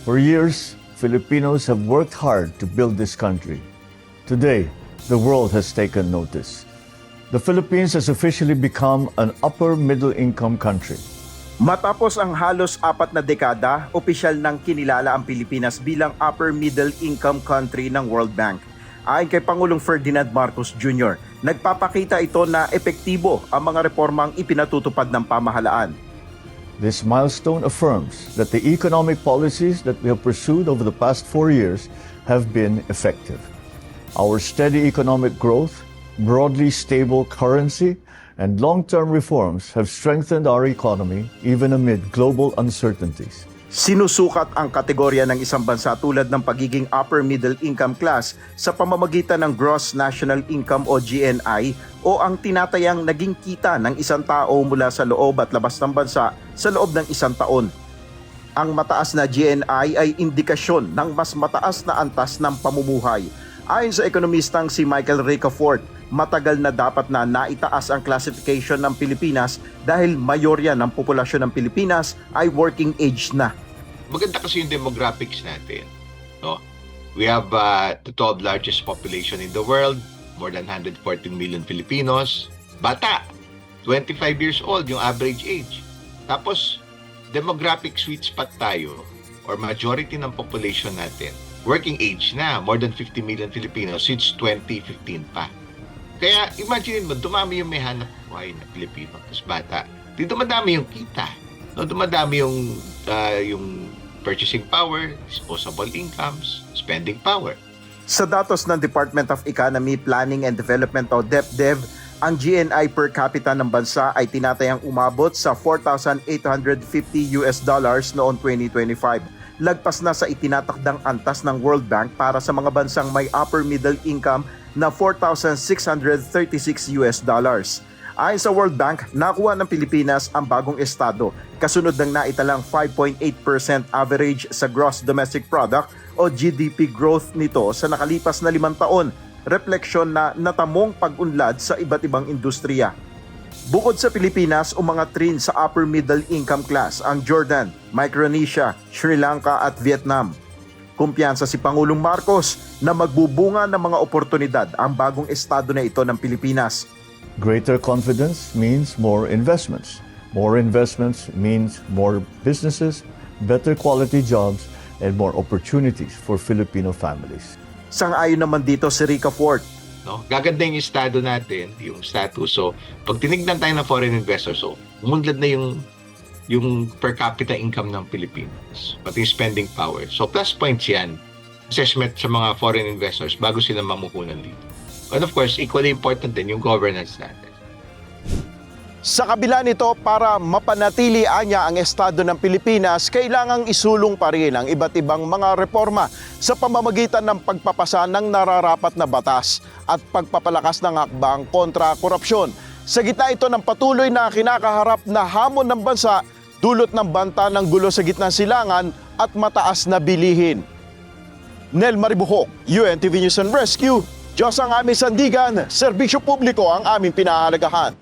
For years, Filipinos have worked hard to build this country. Today, the world has taken notice. The Philippines has officially become an upper middle income country. Matapos ang halos 4 na dekada, opisyal nang kinilala ang Pilipinas bilang upper middle income country ng World Bank. Ayon kay Pangulong Ferdinand Marcos Jr., nagpapakita ito na epektibo ang mga reformang ipinatutupad ng pamahalaan. This milestone affirms that the economic policies that we have pursued over the past 4 years have been effective. Our steady economic growth, broadly stable currency, and long-term reforms have strengthened our economy even amid global uncertainties. Sinusukat ang kategorya ng isang bansa tulad ng pagiging upper middle income class sa pamamagitan ng Gross National Income o GNI o ang tinatayang naging kita ng isang tao mula sa loob at labas ng bansa sa loob ng isang taon. Ang mataas na GNI ay indikasyon ng mas mataas na antas ng pamumuhay. Ayon sa ekonomistang si Michael Ricafort, matagal na dapat na naitaas ang classification ng Pilipinas dahil mayorya ng populasyon ng Pilipinas ay working age na. Maganda kasi yung demographics natin. No? We have the 12th largest population in the world, more than 114 million Filipinos. Bata, 25 years old yung average age. Tapos, demographic sweet spot tayo, or majority ng population natin, working age na, more than 50 million Filipinos since 2015 pa. Kaya imagine mo, dumami yung may hanap buhay na Pilipino, tapos bata. Di dumadami yung kita. No, dumadami yung purchasing power, disposable incomes, spending power. Sa datos ng Department of Economy, Planning and Development o DepDev, ang GNI per capita ng bansa ay tinatayang umabot sa $4,850 noong 2025. Lagpas na sa itinatakdang antas ng World Bank para sa mga bansang may upper middle income na $4,636. Ayon sa World Bank, nakuha ng Pilipinas ang bagong estado, kasunod ng naitalang 5.8% average sa gross domestic product o GDP growth nito sa nakalipas na 5 taon, refleksyon na natamong pag-unlad sa iba't ibang industriya. Bukod sa Pilipinas, umangatrin sa upper middle income class ang Jordan, Micronesia, Sri Lanka at Vietnam. Kumpiyansa si Pangulong Marcos na magbubunga ng mga oportunidad ang bagong estado na ito ng Pilipinas. Greater confidence means more investments. More investments means more businesses, better quality jobs, and more opportunities for Filipino families. Sang-ayon naman dito si Ricafort. No? Gaganda yung estado natin, yung status. So, pag tinignan tayo ng foreign investors, so, umunlad na yung per capita income ng Pilipinas, pati yung spending power. So, plus points yan. Assessment sa mga foreign investors bago sila mamuhunan dito. And of course, equally important din yung governance natin. Sa kabila nito, para mapanatili anya ang estado ng Pilipinas, kailangang isulong pa rin ang iba't ibang mga reforma sa pamamagitan ng pagpapasa ng nararapat na batas at pagpapalakas ng hakbang kontra korupsyon. Sa gitna ito ng patuloy na kinakaharap na hamon ng bansa, dulot ng banta ng gulo sa gitnang silangan at mataas na bilihin. Nel Maribuhok, UNTV News and Rescue. Diyos ang aming sandigan, serbisyo publiko ang aming pinahalagahan.